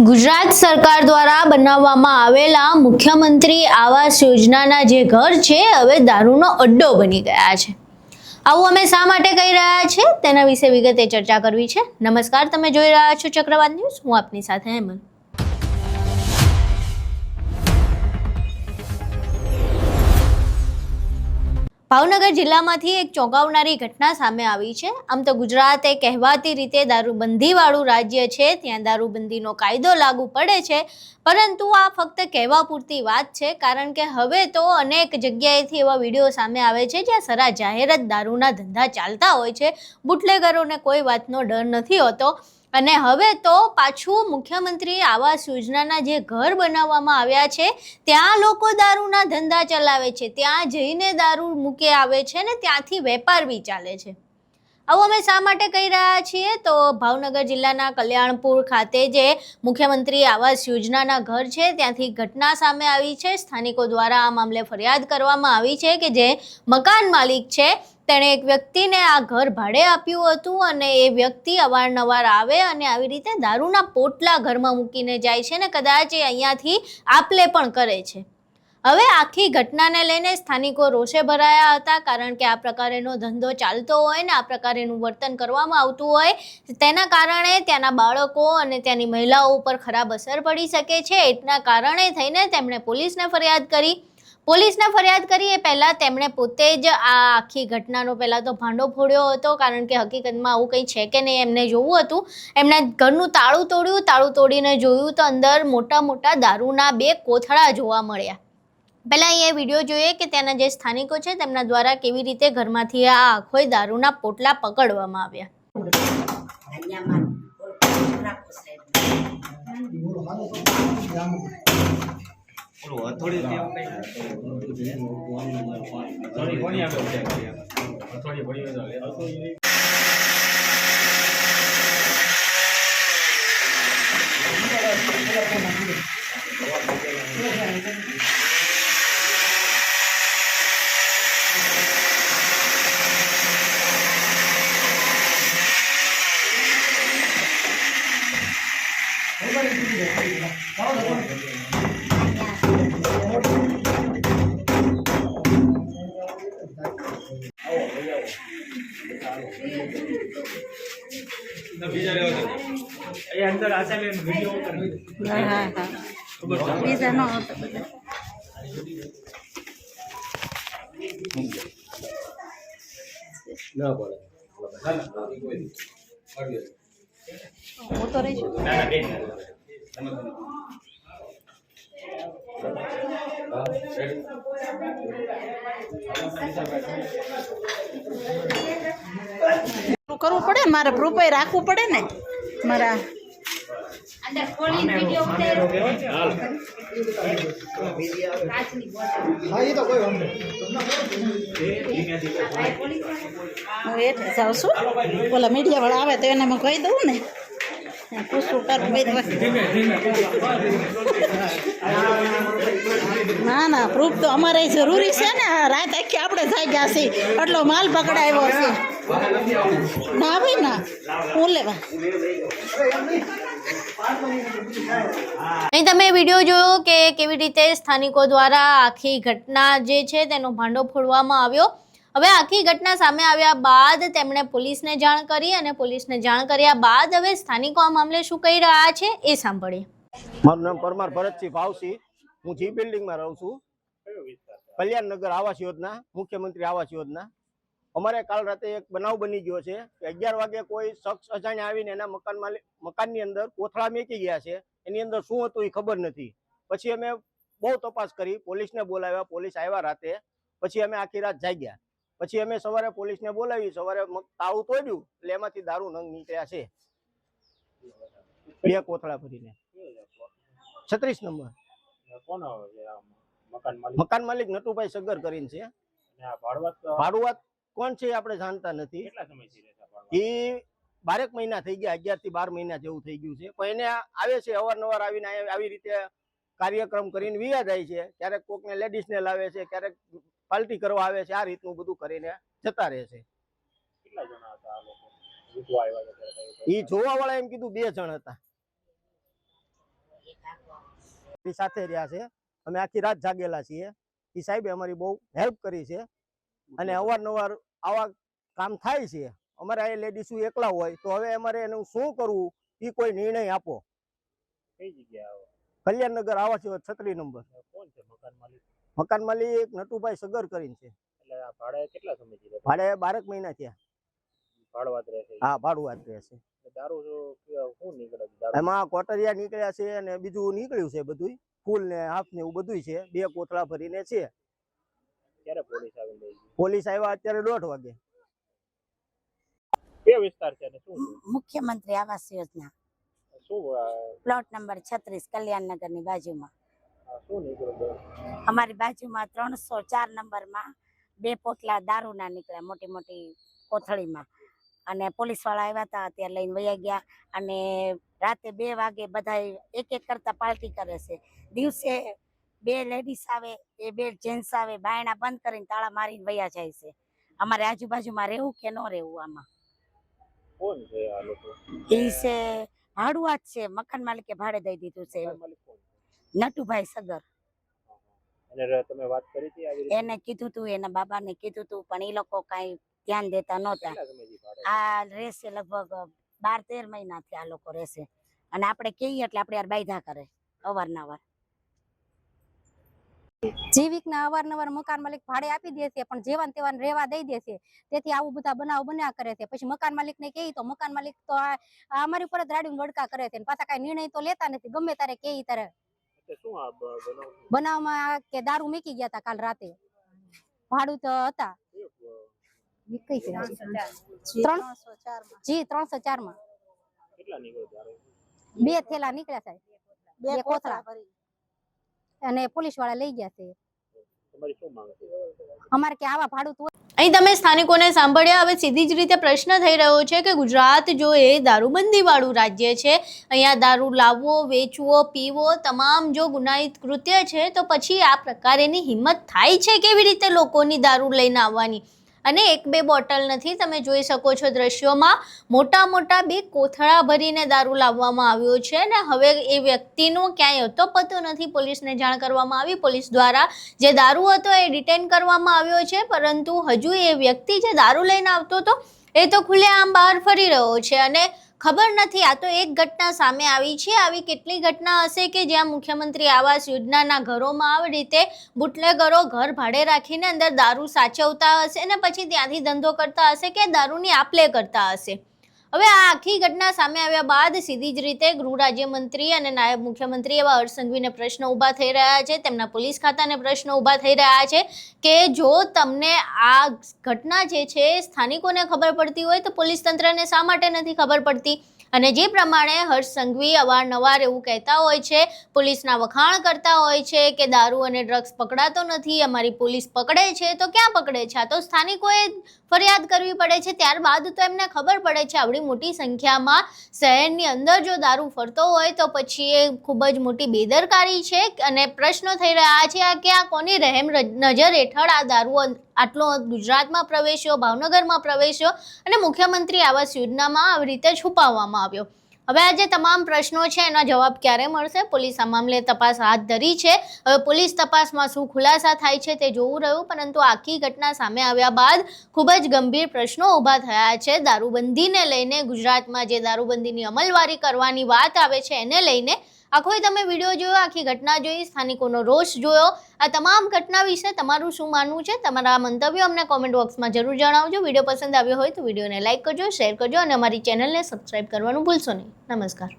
ગુજરાત સરકાર દ્વારા બનાવવામાં આવેલા મુખ્યમંત્રી આવાસ યોજનાના જે ઘર છે હવે દારૂનો અડ્ડો બની ગયા છે। આવું અમે શા માટે કહી રહ્યા છે તેના વિશે વિગતે ચર્ચા કરવી છે। નમસ્કાર, તમે જોઈ રહ્યા છો ચક્રવાત ન્યૂઝ, હું આપની સાથે હેમંત। ભાવનગર જિલ્લામાંથી એક ચોંકાવનારી ઘટના સામે આવી છે। આમ તો ગુજરાત એક કહેવાતી રીતે દારૂબંધીવાળું રાજ્ય છે, ત્યાં દારૂબંધીનો કાયદો લાગુ પડે છે, પરંતુ આ ફક્ત કહેવા પૂરતી વાત છે, કારણ કે હવે તો અનેક જગ્યાએથી એવા વિડીયો સામે આવે છે જ્યાં સરા જાહેર જ દારૂના ધંધા ચાલતા હોય છે। બુટલેગરોને કોઈ વાતનો ડર નથી હોતો। અને હવે તો પાછું મુખ્યમંત્રી આવાસ યોજનાના જે ઘર બનાવવામાં આવ્યા છે ત્યાં લોકો દારૂના ધંધા ચલાવે છે, ત્યાં જઈને દારૂ મૂકે આવે છે ને ત્યાંથી વેપાર બી ચાલે છે। આવું અમે શા માટે કહી રહ્યા છીએ તો ભાવનગર જિલ્લાના કલ્યાણપુર ખાતે જે મુખ્યમંત્રી આવાસ યોજનાના ઘર છે ત્યાંથી ઘટના સામે આવી છે। સ્થાનિકો દ્વારા આ મામલે ફરિયાદ કરવામાં આવી છે કે જે મકાન માલિક છે તેણે એક વ્યક્તિને આ ઘર ભાડે આપ્યું હતું અને એ વ્યક્તિ અવારનવાર આવે અને આવી રીતે દારૂના પોટલા ઘરમાં મૂકીને જાય છે ને કદાચ એ અહીંયાથી આપલે પણ કરે છે। હવે આખી ઘટનાને લઈને સ્થાનિકો રોષે ભરાયા હતા, કારણ કે આ પ્રકારેનો ધંધો ચાલતો હોય ને આ પ્રકારેનું વર્તન કરવામાં આવતું હોય તેના કારણે ત્યાંના બાળકો અને ત્યાંની મહિલાઓ ઉપર ખરાબ અસર પડી શકે છે। એટલા કારણે થઈને તેમણે પોલીસને ફરિયાદ કરી। પોલીસને ફરિયાદ કરી એ પહેલાં તેમણે પોતે જ આ આખી ઘટનાનો પહેલાં તો ભાંડો ફોડ્યો હતો, કારણ કે હકીકતમાં આવું કંઈ છે કે નહીં એમને જોવું હતું। એમણે ઘરનું તાળું તોડ્યું, તાળું તોડીને જોયું તો અંદર મોટા મોટા દારૂના 2 કોથળા જોવા મળ્યા। પહેલાં અહીંયા વિડીયો જોઈએ કે ત્યાંના જે સ્થાનિકો છે તેમના દ્વારા કેવી રીતે ઘરમાંથી આ આખોય દારૂના પોટલા પકડવામાં આવ્યા। કરવું પડે ને, મારે પ્રૂફ રાખવું પડે ને મારા અંદર ખોલી વિડિયો ઉતાર્યો હા એ તો કોઈ વાંધો હું એટલે જાઉં છું, ઓલા મીડિયા વાળા આવે તો એને હું કહી દઉં ને પૂછવું ના ના પ્રૂફ તો અમારે જરૂરી છે ને। રાત આખી આપણે થઈ ગયા છીએ, એટલો માલ પકડાયો છે ના ભાઈ ના હું લેવા। અહીં તમે વિડીયો જોયો કે કેવી રીતે સ્થાનિકો દ્વારા આખી ઘટના જે છે તેનો ભાંડો ફોડવામાં આવ્યો। હવે આખી ઘટના સામે આવ્યા બાદ તેમણે પોલીસને જાણ કરી અને પોલીસને જાણ કર્યા બાદ હવે સ્થાનિકો આ મામલે શું કહી રહ્યા છે એ સાંભળીએ। મારું નામ પરમાર ભરતસિંહ ભાવસિંહ, હું જી બિલ્ડિંગમાં રહું છું, કલ્યાણનગર આવાસ યોજના, મુખ્યમંત્રી આવાસ યોજના। અમારે કાલ રાતે એક બનાવ બની ગયો છે કે 11 વાગે કોઈ શખ્સ અજાણ્યા આવીને એના મકાનની અંદર કોથળા મેકી ગયા છે। એની અંદર શું હતું એ ખબર નથી। પછી અમે બહુ તપાસ કરી, પોલીસને બોલાવ્યા, પોલીસ આવ્યા રાતે, પછી અમે આખી રાત જાગ્યા। પછી અમે સવારે પોલીસને બોલાવી, સવારે તાળું તોડ્યું એટલે એમાંથી દારૂ નંગ નીકળ્યા છે 2 કોથળા ભરીને। 36 નંબર મકાન માલિક નટુભાઈ સગર કરીને છે। ભાડુઆત કોણ છે આપણે જાણતા નથી। એ 12 મહિના થઈ ગયા, 11 થી 12 મહિના જેવું થઈ ગયું છે, પણ એને આવે છે અવારનવાર આવીને આવી રીતે કાર્યક્રમ કરીને વિયા જાય છે। ક્યારેક કોકને લેડીઝને લાવે છે, ક્યારેક પાર્ટી કરવા આવે છે, આ રીતનું બધું કરીને જતા રહે છે। એ જોવા વાળા એમ કીધું 2 જણ હતા। અમારી સાથે રહ્યા છે, અમે આખી રાત જાગેલા છીએ. એ સાહેબે અમારી બહુ હેલ્પ કરી છે અને અવારનવાર આવા કામ થાય છે. અમારે આ લેડીઝ એકલા હોય તો હવે અમારે એનું શું કરવું એ કોઈ નિર્ણય આપો. કઈ જગ્યાએ કલ્યાણનગર આવાસ 36 નંબર. કોણ છે મકાન માલિક? મકાન માલિક નટુભાઈ સગર કરીને છે. એટલે આ ભાડે કેટલા સમયથી રહે? ભાડે 12 મહિના થયા. ભાડુઆત રહે છે? હા, ભાડુઆત રહે છે. દારૂ શું નીકળે છે? દારૂ એમાં કોટરિયા નીકળ્યા છે અને બીજું નીકળ્યું છે બધું, ફૂલ ને હાફ ને એવું બધું છે. 2 કોથળા ભરીને છે. ક્યારે પોલીસ આવી ગઈ? પોલીસ આવ્યા અત્યારે 1:30 વાગે. કયો વિસ્તાર છે અને શું છે? મુખ્યમંત્રી આવાસ યોજના શું પ્લોટ નંબર 36 કલ્યાણનગરની બાજુમાં. શું નીકળ્યું છે? અમારી બાજુમાં 304 નંબરમાં 2 પોટલા દારૂના નીકળ્યા મોટી મોટી કોથળીમાં, અને પોલીસ વાળા આવ્યા હતા, અત્યારે લઈને વયા ગયા. અને રાતે 2 વાગે બધા એક કરતા પાર્ટી કરે છે. દિવસે 2 લેડીઝ આવે, એ 2 જેન્ટ્સ આવે, બાયણા બંધ કરીને તાળા મારીને વયા જાય છે. અમારે આજુબાજુમાં રહેવું કે ન રહેવું આમાં? કોણ છે આ લોકો? એ છે ભાડુઆત છે, મકાન માલિકે ભાડે દઈ દીધું છે. મકાન માલિક કોણ? નટુભાઈ સગર. અને તમે વાત કરી હતી આવી રીતે? એને કીધું તું, એના બાબાને કીધું તું, પણ એ લોકો કઈ ધ્યાન દેતા નહોતા. કેટલા સમયથી ભાડે? આ રહેશે લગભગ 12-13 મહિનાથી આ લોકો રહેશે, અને આપણે કહીએ એટલે આપણે યાર બાયધા કરે અવારનવાર. જીવિકના અવારનવાર મકાન માલિક ભાડે આપી દે છે, પણ જેવાન તેવાન રહેવા દઈ દે છે. તેથી આવું બધા બનાવ બન્યા કરે છે. પછી મકાન માલિકને કહે તો મકાન માલિક તો અમારી ઉપર જ રાડીને વડકા કરે છે, પાછા કઈ નિર્ણય તો લેતા નથી. ગમે તારે કહે તારે. શું આ બનાવમાં કે દારૂ મૂકી ગયા હતા કાલ રાતે, ભાડું તો હતા. કઈ છે? 304 માં કેટલા નીકળ્યો દારૂ? 2 થેલા નીકળ્યા સાહેબ, 2 કોથળા, અને પોલીસ વાળા લઈ ગયા છે. તમારી શું માંગ છે? અમારે કે આવા ભાડું તો અહીં તમે સ્થાનિકોને સાંભળ્યા. હવે સીધી જ રીતે પ્રશ્ન થઈ રહ્યો છે કે ગુજરાત જો એ દારૂબંધી વાળું રાજ્ય છે, અહીંયા દારૂ લાવવો, વેચવો, પીવો તમામ જો ગુનાહિત કૃત્ય છે, તો પછી આ પ્રકારેની હિંમત થાય છે કેવી રીતે લોકોની દારૂ લઈને આવવાની? અને 1-2 બોટલ નથી, તમે જોઈ શકો છો દ્રશ્યોમાં મોટા મોટા 2 કોથળા ભરીને દારૂ લાવવામાં આવ્યો છે. ને હવે એ વ્યક્તિનો ક્યાંય હતો પતો નથી. પોલીસને જાણ કરવામાં આવી, પોલીસ દ્વારા જે દારૂ હતો એ ડિટેન કરવામાં આવ્યો છે, પરંતુ હજુ એ વ્યક્તિ જે દારૂ લઈને આવતો હતો એ તો ખુલ્લેઆમ બહાર ફરી રહ્યો છે. અને ખબર નથી, આ તો એક ઘટના સામે આવી છે. આવી કેટલી ઘટના હશે કે જ્યાં મુખ્યમંત્રી આવાસ યોજનાના ઘરોમાં આવી રીતે બુટલેગરો ઘર ભાડે રાખીને અંદર દારૂ સાચવતા હશે અને પછી ત્યાંથી ધંધો કરતા હશે કે દારૂની આપ-લે કરતા હશે. હવે આ આખી ઘટના સામે આવ્યા બાદ સીધી જ રીતે ગૃહ રાજ્યમંત્રી અને નાયબ મુખ્યમંત્રી એવા હર્ષ સંઘવીને પ્રશ્ન ઊભા થઈ રહ્યા છે. તેમના પોલીસ ખાતાને પ્રશ્ન ઊભા થઈ રહ્યા છે કે જો તમને આ ઘટના જે છે સ્થાનિકોને ખબર પડતી હોય તો પોલીસ તંત્રને શા માટે નથી ખબર પડતી? અને જે પ્રમાણે હર્ષ સંઘવી અવારનવાર એવું કહેતા હોય છે, પોલીસના વખાણ કરતા હોય છે કે દારૂ અને ડ્રગ્સ પકડાતો નથી, અમારી પોલીસ પકડે છે, તો ક્યાં પકડે છે? આ તો સ્થાનિકોએ ફરિયાદ કરવી પડે છે, ત્યારબાદ તો એમને ખબર પડે છે. આવડી મોટી સંખ્યામાં શહેરની અંદર જો દારૂ ફરતો હોય તો પછી એ ખૂબ જ મોટી બેદરકારી છે. અને પ્રશ્નો થઈ રહ્યા છે કે આ કોની રહેમ નજર હેઠળ આ દારૂ આટલો ગુજરાતમાં પ્રવેશ્યો, ભાવનગરમાં પ્રવેશ્યો અને મુખ્યમંત્રી આવાસ યોજનામાં આવી રીતે છુપાવવામાં આવ્યો. હવે આ જે તમામ પ્રશ્નો છે એના જવાબ ક્યારે મળશે? પોલીસ આ મામલે તપાસ હાથ ધરી છે. હવે પોલીસ તપાસમાં શું ખુલાસા થાય છે તે જોવું રહ્યું, પરંતુ આખી ઘટના સામે આવ્યા બાદ ખૂબ જ ગંભીર પ્રશ્નો ઊભા થયા છે. દારૂબંધીને લઈને, ગુજરાતમાં જે દારૂબંધીની અમલવારી કરવાની વાત આવે છે એને લઈને આખો તમે વિડીયો જોયો, આખી ઘટના જોઈ, સ્થાનિકોનો રોષ જોયો. આ તમામ ઘટના વિશે તમારું શું માનવું છે? તમારા મંતવ્યો અમને કોમેન્ટ બોક્સમાં જરૂર જણાવજો. વિડીયો પસંદ આવ્યો હોય તો વિડીયોને લાઇક કરજો, શેર કરજો અને અમારી ચેનલને સબસ્ક્રાઇબ કરવાનું ભૂલશો નહીં. નમસ્કાર.